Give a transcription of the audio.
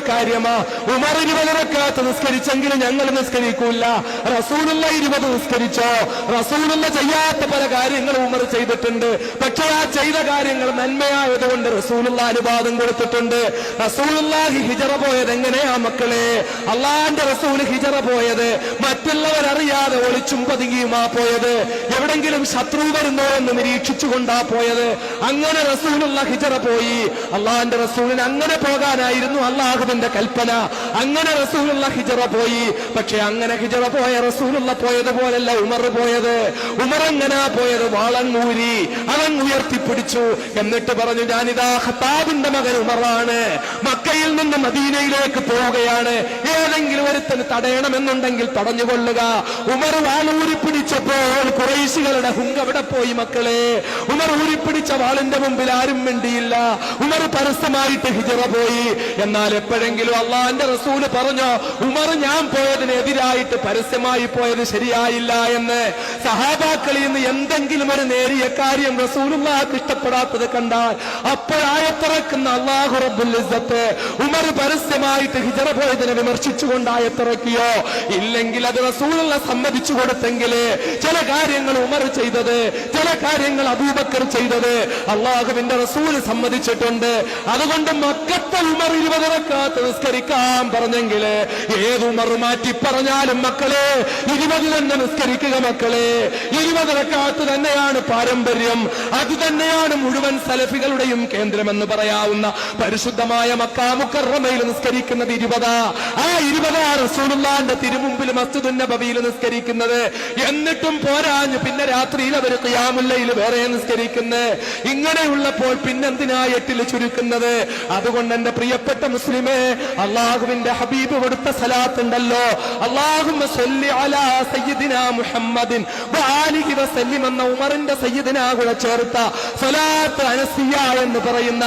കാര്യമാ. ഉമർ 20 റക്അത്ത് നിസ്കരിച്ചെങ്കിലും ഞങ്ങൾ നിസ്കരിക്കൂല. റസൂലുള്ള 20 നിസ്കരിച്ചോ? റസൂലുള്ള ചെയ്യാത്ത പല കാര്യങ്ങളും ഉമർ ചെയ്തിട്ടുണ്ട്. പക്ഷെ ആ ചെയ്ത കാര്യങ്ങൾ നന്മയായതുകൊണ്ട് റസൂലുള്ള അനുവാദം കൊടുത്തിട്ടുണ്ട്. റസൂലുള്ളാഹി ഹിജറ പോയത് എങ്ങനെയാ മക്കളെ? അള്ളാന്റെ റസൂൽ ഹിജറ പോയത് മറ്റുള്ളവരറിയാതെ ഒളിച്ചും പതുങ്ങിയുമാ പോയത്. എവിടെങ്കിലും ശത്രു വരുന്നോ എന്ന് നിരീക്ഷിച്ചുകൊണ്ടാ പോയത്. അങ്ങനെ റസൂലുള്ള ഹിജറ പോയി. അള്ളാന്റെ റസൂലിന് അങ്ങനെ പോകാനായിരുന്നു അള്ളാഹുവിന്റെ കൽപ്പന. അങ്ങനെ റസൂലുള്ള ഹിജറ പോയി. പക്ഷെ അങ്ങനെ ഹിജറ പോയ റസൂലുള്ള പോയതുപോലല്ല ഉമർ പോയത്. ഉമർ എങ്ങനാ പോയത്? വാളങ്ങൂരി അവൻ ഉയർത്തിപ്പിടിച്ചു. എന്നിട്ട് പറഞ്ഞു, ഞാനിതാ ഖത്താബിന്റെ മകൻ ഉമറാണ്, മക്കയിൽ നിന്ന് മദീനയിലേക്ക് പോവുകയാണ്, ഏതെങ്കിലും ഒരുത്തന് തടയണമെന്നുണ്ടെങ്കിൽ തടഞ്ഞുകൊള്ളുക. ഉമർ വാളൂരി പിടിച്ചപ്പോൾ ഖുറൈശികളുടെ ഹുങ്ക് അവിടെ പോയി മക്കളെ. ഉമർ ഊരിപ്പിടിച്ച വാളിന്റെ മുമ്പിൽ ആരും മിണ്ടിയില്ല. ഉമർ പരസ്യമായിട്ട് ഹിജറ പോയി. എന്നാൽ എപ്പോഴെങ്കിലും അള്ളാന്റെ റസൂല് പറഞ്ഞോ, ഉമർ ഞാൻ പോയതിനെതിരായിട്ട് പരസ്യമായി പോയത് ശരിയായില്ല എന്ന്? സഹാബാക്കളിൽ നിന്ന് എന്തെങ്കിലും ഒരു നേരിയ കാര്യം റസൂലുള്ളാഹിക്ക് ഇഷ്ടപ്പെടാത്തത് കണ്ടാൽ അപ്പോഴായത്തിറക്കുന്ന അല്ലാഹു റബ്ബുൽ ഇസ്സത്ത് ഉമർ പരസ്യമായിട്ട് ഹിജറ പോയതിനെ വിമർശിച്ചുകൊണ്ട് ആയത്തിറക്കിയോ? ഇല്ലെങ്കിൽ അത് റസൂലുള്ള സമ്മതിച്ചു കൊടുത്തെങ്കിൽ ചില കാര്യങ്ങൾ ഉമർ ചെയ്തത്, ചില കാര്യങ്ങൾ അബൂബക്കർ ചെയ്തത് അള്ളാഹുവിന്റെ റസൂൽ സമ്മതിച്ചിട്ടുണ്ട്. അതുകൊണ്ട് മക്കത്തെ ഉമർ 20 റക്അത്ത് നിസ്കരിക്കാൻ പറഞ്ഞെങ്കിൽ ഏത് ഉമർ മാറ്റി പറഞ്ഞാലും മക്കളെ 20 തന്നെ നിസ്കരിക്കുക മക്കളെ. 20 റക്അത്ത് തന്നെയാണ് പാരമ്പര്യം. അത് തന്നെയാണ് മുഴുവൻ സലഫികളുടെയും കേന്ദ്രമെന്ന് പറയാവുന്ന പരിശുദ്ധമായ മക്ക മുക്കറമയിൽ നിസ്കരിക്കുന്നത് 20. ആ 20 റസൂലുള്ളാഹിന്റെ തിരുമുമ്പിൽ മസ്ജിദുൻ നബവിയിൽ നിസ്കരിക്കുന്നത്. എന്നിട്ടും പോരാഞ്ഞു പിന്നെ രാത്രിയിൽ അവർ ഖിയാമുൽ ലൈൽ വേറെ നിസ്കരിക്കുന്നത്. ഇങ്ങനെയുള്ളപ്പോൾ പിന്നെന്തിനാ 8 ചുരുക്കുന്നത്? അതുകൊണ്ട് എന്റെ പ്രിയപ്പെട്ട മുസ്ലിമേ, അള്ളാഹുവിന്റെ ഹബീബ് കൊടുത്ത സലാത്ത് ഉണ്ടല്ലോ, അല്ലാഹുമ്മ സ്വല്ലി അലാ സയ്യിദിനാ മുഹമ്മദിൻ വആലിഹി വസല്ലിം എന്ന ഉമറിന്റെ സയ്യിദിനാ കൂടെ ചേർത്ത സലാത്ത് അനസിയ എന്ന് പറയുന്ന